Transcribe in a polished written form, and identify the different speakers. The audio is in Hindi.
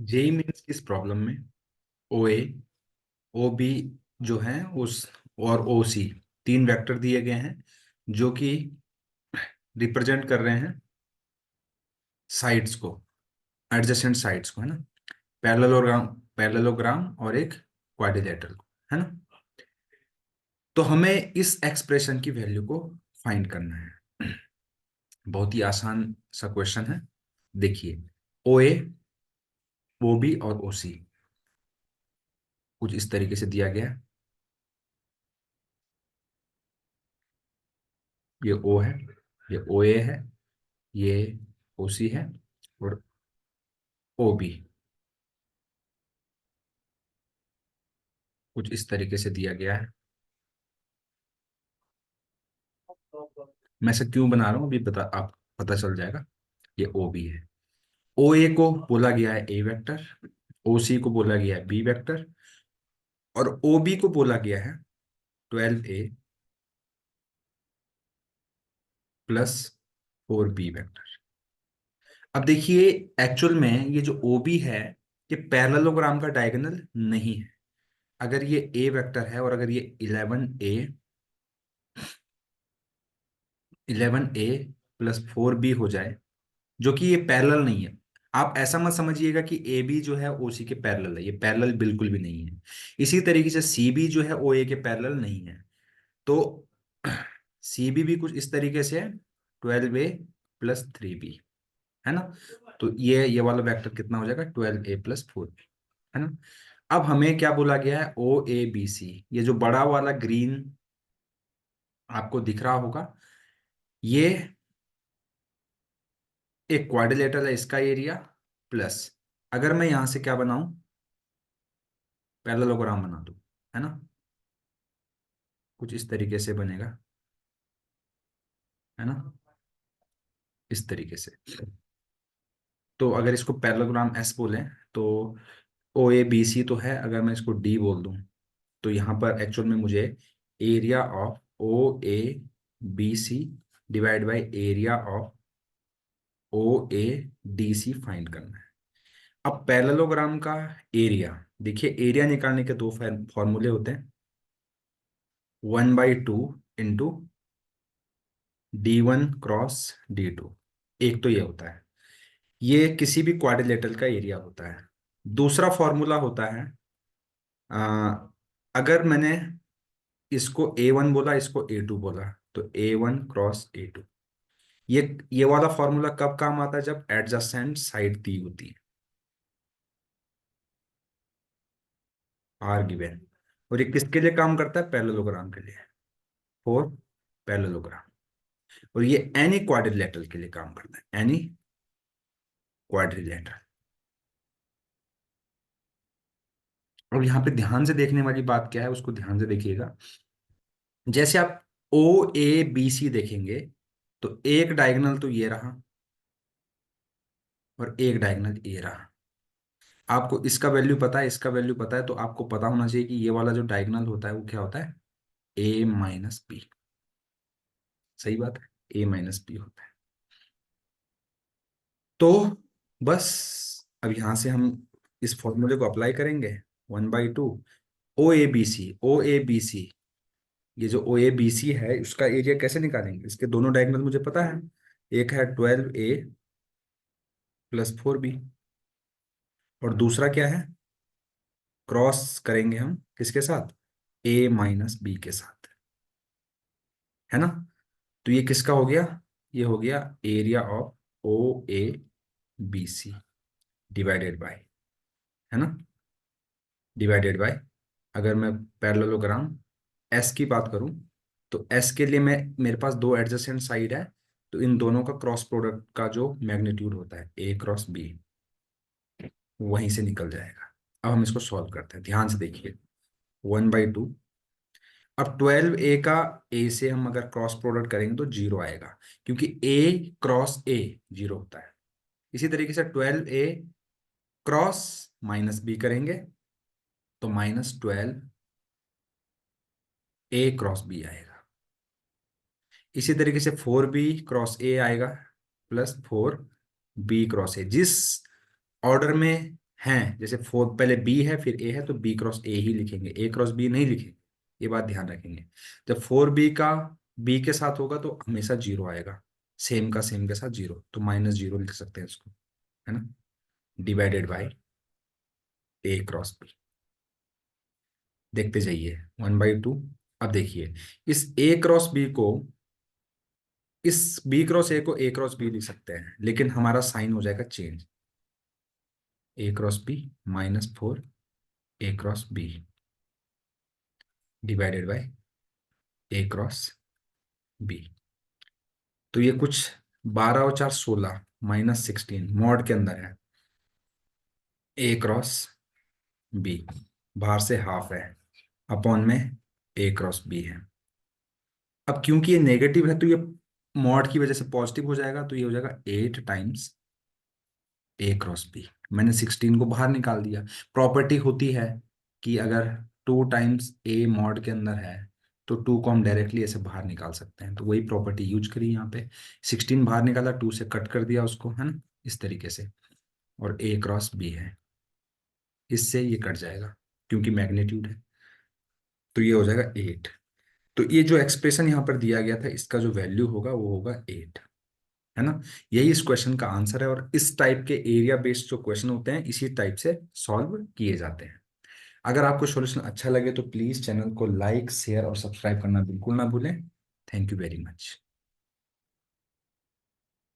Speaker 1: जेई मीन्स इस प्रॉब्लम में ओ ए ओ बी जो है उस और ओ सी तीन वेक्टर दिए गए हैं जो कि रिप्रेजेंट कर रहे हैं साइड्स को, एडजेसेंट साइड्स को, है ना। पैरेललोग्राम, पैरेललोग्राम और एक क्वाड्रिलेटरल को, है ना। तो हमें इस एक्सप्रेशन की वैल्यू को फाइंड करना है। बहुत ही आसान सा क्वेश्चन है। देखिए, ओ ए, ओ बी और ओ सी कुछ इस तरीके से दिया गया है। ये ओ है, ये ओ ए है, ये ओ सी है और ओ बी कुछ इस तरीके से दिया गया है। मैं ऐसा क्यों बना रहा हूँ अभी बता, आप पता चल जाएगा। ये ओ बी है। ओ ए को बोला गया है ए वेक्टर, ओ सी को बोला गया है बी वेक्टर और ओ बी को बोला गया है 12A प्लस 4B वेक्टर। अब देखिए, एक्चुअल में ये जो ओ बी है ये पैरेललोग्राम का डायगोनल नहीं है। अगर ये ए वेक्टर है और अगर ये 11A प्लस 4B हो जाए, जो कि ये पैरेलल नहीं है। आप ऐसा मत समझिएगा कि ए बी जो है ओ सी के पैरेलल है, ये पैरेलल बिल्कुल भी नहीं है। इसी तरीके से सी बी जो है ओ ए के पैरेलल नहीं है। तो सी बी कुछ इस तरीके से 12A प्लस 3B, है ना। तो ये वाला वेक्टर कितना हो जाएगा 12A प्लस 4B, है ना। अब हमें क्या बोला गया है, ओ ए बी सी, ये जो बड़ा वाला ग्रीन आपको दिख रहा होगा, ये एक क्वाड्रिलेटरल है, इसका एरिया प्लस, अगर मैं यहां से क्या बनाऊं, पैरेललोग्राम बना दूं, है ना, कुछ इस तरीके से बनेगा, है ना, इस तरीके से। तो अगर इसको पैरेललोग्राम एस बोले तो ओ ए बी सी तो है, अगर मैं इसको डी बोल दूं तो यहाँ पर एक्चुअल में मुझे area of O A B C divide by area of O A D C find करना है। अब पैरेललोग्राम का एरिया, देखिए एरिया निकालने के दो फॉर्मूले होते हैं, 1/2 इंटू D1 क्रॉस D2। एक तो ये होता है, ये किसी भी क्वाड्रिलेटरल का एरिया होता है। दूसरा फॉर्मूला होता है, अगर मैंने इसको A1 बोला, इसको A2 बोला, तो A1 क्रॉस A2। ये वाला फॉर्मूला कब काम आता है, जब एडजेसेंट साइड दी होती है, आर गिवन। और ये किसके लिए काम करता है, पैरेललोग्राम के लिए, फॉर पैरेललोग्राम। और ये एनी क्वाड्रिलेटरल के लिए काम करता है, एनी क्वाड्रिलेटरल। और यहाँ पे ध्यान से देखने वाली बात क्या है, उसको ध्यान से देखिएगा। जैसे आप ओ ए बी सी देखेंगे तो एक डायगोनल तो ये रहा और एक डायगोनल ये रहा। आपको इसका वैल्यू पता है, इसका वैल्यू पता है, तो आपको पता होना चाहिए कि ये वाला जो डायगोनल होता है वो क्या होता है, ए माइनस बी। सही बात है, ए माइनस बी होता है। तो बस अब यहां से हम इस फॉर्मूले को अप्लाई करेंगे, 1/2 ओ A B C, O A B सी, ये जो ओ ए बी सी है उसका एरिया कैसे निकालेंगे, इसके दोनों डायगोनल मुझे पता है। एक है 12A प्लस 4B और दूसरा क्या है, क्रॉस करेंगे हम किसके साथ, ए माइनस बी के साथ, है ना। तो ये किसका हो गया, ये हो गया area of O A B C divided by, है ना, डिवाइडेड बाय, अगर मैं पैरेललोग्राम एस की बात करूं तो एस के लिए मैं, मेरे पास दो एडजेसेंट साइड है, तो इन दोनों का क्रॉस प्रोडक्ट का जो मैग्नीट्यूड होता है ए क्रॉस बी, वहीं से निकल जाएगा। अब हम इसको सॉल्व करते हैं, ध्यान से देखिए। 1/2, अब 12A का ए से हम अगर क्रॉस प्रोडक्ट करेंगे तो जीरो आएगा, क्योंकि ए क्रॉस ए जीरो होता है। इसी तरीके से 12A क्रॉस माइनस बी करेंगे तो -12A क्रॉस बी आएगा। इसी तरीके से 4B क्रॉस ए आएगा प्लस 4B क्रॉस ए। जिस ऑर्डर में हैं, जैसे फोर पहले बी है फिर ए है तो बी क्रॉस ए ही लिखेंगे, ए क्रॉस बी नहीं लिखेंगे। ये बात ध्यान रखेंगे। जब फोर बी का बी के साथ होगा तो हमेशा जीरो आएगा, सेम का सेम के साथ जीरो, तो माइनस जीरो लिख सकते हैं इसको, है ना, divided by A cross B. देखते जाइए 1/2। अब देखिए इस ए क्रॉस बी को, इस बी क्रॉस ए को ए क्रॉस बी लिख सकते हैं, लेकिन हमारा साइन हो जाएगा change, A cross B -4 A cross B divided by A cross B. तो ये कुछ 12 और 4 16 -16 मॉड के अंदर है, ए क्रॉस बी बाहर से हाफ है, अपॉन में ए क्रॉस बी है। अब क्योंकि ये नेगेटिव है तो ये मॉड की वजह से पॉजिटिव हो जाएगा, तो ये हो जाएगा 8 टाइम्स ए क्रॉस बी। मैंने 16 को बाहर निकाल दिया। प्रॉपर्टी होती है कि अगर 2 टाइम्स ए मॉड के अंदर है तो 2 को हम डायरेक्टली ऐसे बाहर निकाल सकते हैं, तो वही प्रॉपर्टी यूज करी यहाँ पे। 16 बाहर निकाला, 2 से कट कर दिया उसको, है ना, इस तरीके से। और ए क्रॉस बी है, इससे ये कट जाएगा क्योंकि मैग्नीट्यूड है, तो ये हो जाएगा 8। तो ये जो एक्सप्रेशन यहाँ पर दिया गया था इसका जो वैल्यू होगा वो होगा 8, है ना। यही इस क्वेश्चन का आंसर है, और इस टाइप के एरिया बेस्ड जो क्वेश्चन होते हैं इसी टाइप से सॉल्व किए जाते हैं। अगर आपको सॉल्यूशन अच्छा लगे तो प्लीज चैनल को लाइक शेयर और सब्सक्राइब करना बिल्कुल ना भूलें। Thank you very much.